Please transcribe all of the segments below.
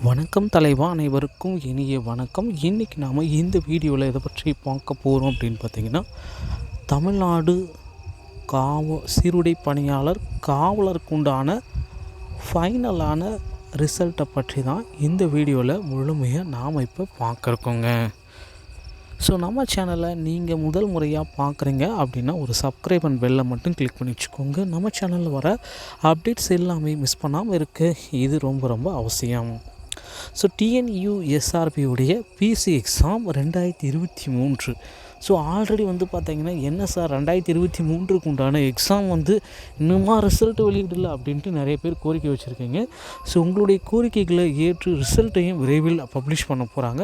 வணக்கம் தலைவா, அனைவருக்கும் இனிய வணக்கம். இன்றைக்கி நாம் இந்த வீடியோவில் எதை பற்றி பார்க்க போகிறோம் அப்படின்னு பார்த்திங்கன்னா, தமிழ்நாடு சீருடை பணியாளர் காவலருக்கு உண்டான ஃபைனலான ரிசல்ட்டை பற்றி தான் இந்த வீடியோவில் முழுமையாக நாம் இப்போ பார்க்குறோங்க. ஸோ நம்ம சேனலை நீங்கள் முதல் முறையாக பார்க்குறீங்க அப்படின்னா ஒரு சப்ஸ்கிரைப் அண்ட் பெல்லை மட்டும் கிளிக் பண்ணி வச்சுக்கோங்க. நம்ம சேனலில் வர அப்டேட்ஸ் எல்லாமே மிஸ் பண்ணாமல் இருக்க இது ரொம்ப அவசியம். ஸோ டிஎன்யூஎஸ்ஆர்பியுடைய பிசி எக்ஸாம் 2023. ஸோ ஆல்ரெடி பார்த்திங்கன்னா என்ன சார் 2023க்கு உண்டான எக்ஸாம் இன்னுமா ரிசல்ட் வெளியிடல அப்படின்ட்டு நிறைய பேர் கோரிக்கை வச்சுருக்கீங்க. ஸோ உங்களுடைய கோரிக்கைகளை ஏற்று ரிசல்ட்டையும் விரைவில் பப்ளிஷ் பண்ண போகிறாங்க.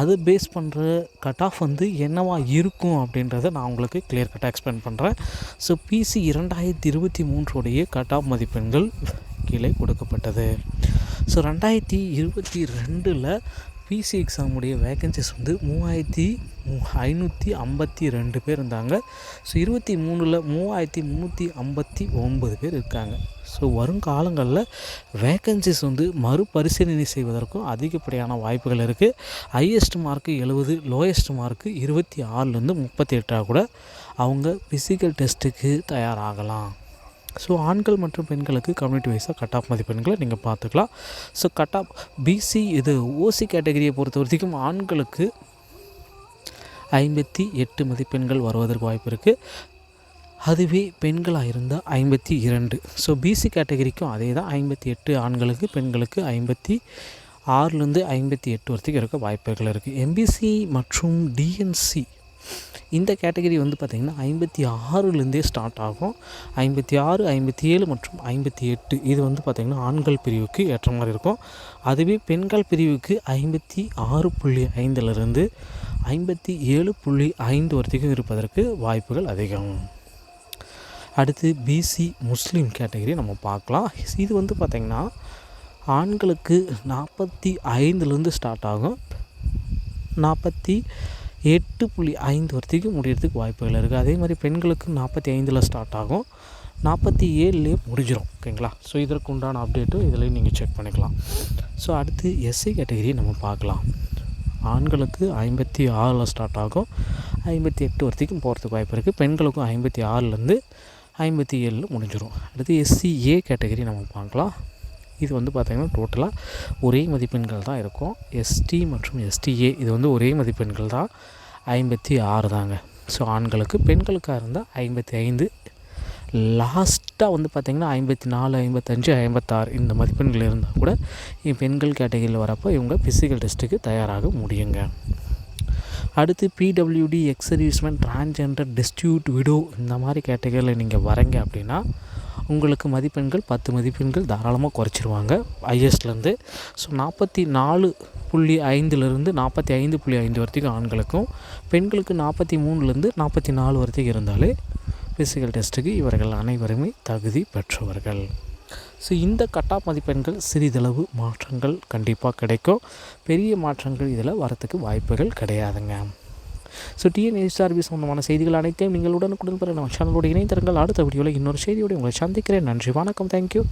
அதை பேஸ் பண்ணுற கட் ஆஃப் என்னவா இருக்கும் அப்படின்றத நான் உங்களுக்கு கிளியர் கட்டாக எக்ஸ்பிளைன் பண்ணுறேன். ஸோ பிசி 2023 கட் ஆஃப் மதிப்பெண்கள் கீழே கொடுக்கப்பட்டது. ஸோ 2022 பிசி எக்ஸாமுடைய வேக்கன்சிஸ் 3552 பேர் இருந்தாங்க. ஸோ 23 3359 பேர் இருக்காங்க. ஸோ வருங்காலங்களில் வேக்கன்சிஸ் மறுபரிசீலனை செய்வதற்கும் அதிகப்படியான வாய்ப்புகள் இருக்குது. ஹையஸ்ட் மார்க்கு 70, லோயஸ்ட் மார்க்கு 26லேருந்து 38 கூட அவங்க ஃபிசிக்கல் டெஸ்ட்டுக்கு தயாராகலாம். ஸோ ஆண்கள் மற்றும் பெண்களுக்கு கம்யூனிட்டி வைஸாக கட் ஆஃப் மதிப்பெண்களை நீங்கள் பார்த்துக்கலாம். So cut off PC OC கேட்டகரியை பொறுத்த வரைக்கும் ஆண்களுக்கு 58 மதிப்பெண்கள் வருவதற்கு வாய்ப்பு இருக்குது. அதுவே பெண்களாக இருந்தால் 52. ஸோ பிசி கேட்டகரிக்கும் அதே தான், 58 ஆண்களுக்கு, பெண்களுக்கு 56லேருந்து 58 வரைக்கும் இருக்க வாய்ப்புகள் இருக்குது. எம்பிசி மற்றும் டிஎன்சி இந்த கேட்டகரி பார்த்திங்கன்னா 56லேருந்தே ஸ்டார்ட் ஆகும். 56, 57 மற்றும் 58 இது பார்த்திங்கன்னா ஆண்கள் பிரிவுக்கு ஏற்ற மாதிரி இருக்கும். அதுவே பெண்கள் பிரிவுக்கு 56.5லேருந்து 57.5 வரைக்கும் இருப்பதற்கு வாய்ப்புகள் அதிகம். அடுத்து பிசி முஸ்லீம் கேட்டகரி நம்ம பார்க்கலாம். இது பார்த்திங்கன்னா ஆண்களுக்கு 45லேருந்து ஸ்டார்ட் ஆகும். 48.5 வரைக்கும் முடிகிறதுக்கு வாய்ப்புகள் இருக்குது. அதே மாதிரி பெண்களுக்கு 45 ஸ்டார்ட் ஆகும், 47 முடிஞ்சிடும். ஓகேங்களா? ஸோ இதற்கு உண்டான அப்டேட்டும் இதில் நீங்கள் செக் பண்ணிக்கலாம். ஸோ அடுத்து எஸ்சி கேட்டகரியை நம்ம பார்க்கலாம். ஆண்களுக்கு 56 ஸ்டார்ட் ஆகும், 58 வரைக்கும் போகிறதுக்கு வாய்ப்பு இருக்குது. பெண்களுக்கும் 56லேருந்து 57 முடிஞ்சிடும். அடுத்து எஸ்சிஏ கேட்டகரி நம்ம பார்க்கலாம். இது பார்த்திங்கன்னா டோட்டலாக ஒரே மதிப்பெண்கள் தான் இருக்கும். எஸ்டி மற்றும் எஸ்டிஏ இது ஒரே மதிப்பெண்கள் தான், 56 தாங்க. ஸோ ஆண்களுக்கு, பெண்களுக்காக இருந்தால் 55, லாஸ்ட்டாக பார்த்திங்கன்னா 54, 55, 56 இந்த மதிப்பெண்கள் இருந்தால் கூட பெண்கள் கேட்டகரியில் வரப்போ இவங்க ஃபிசிக்கல் டெஸ்ட்டுக்கு தயாராக முடியுங்க. அடுத்து PWD, ex-servicemen, transgender, destitute, widow இந்த மாதிரி கேட்டகரியில் நீங்கள் வரீங்க அப்படின்னா உங்களுக்கு மதிப்பெண்கள் 10 மதிப்பெண்கள் தாராளமாக குறைச்சிருவாங்க ஹையஸ்ட்லேருந்து. ஸோ 44.5லேருந்து 45.5 வரைக்கும் ஆண்களுக்கும், பெண்களுக்கு 43லேருந்து 44 வரைக்கும் இருந்தாலே ஃபிசிக்கல் டெஸ்ட்டுக்கு இவர்கள் அனைவருமே தகுதி பெற்றவர்கள். ஸோ இந்த கட் ஆஃப் மதிப்பெண்கள் சிறிதளவு மாற்றங்கள் கண்டிப்பாக கிடைக்கும். பெரிய மாற்றங்கள் இதில் வரத்துக்கு வாய்ப்புகள் கிடையாதுங்க. ஸோ டிஎன்யூஎஸ்ஆர்பி சம்பந்தமான செய்திகள் அனைத்தையும் நீங்கள் உடனுக்குடன் பெற நம்ம சேனலோட இணையதளங்கள் அடுத்த வீடியோவில் இன்னொரு செய்தியோடு உங்களை சந்திக்கிறேன். நன்றி, வணக்கம், தேங்க்யூ.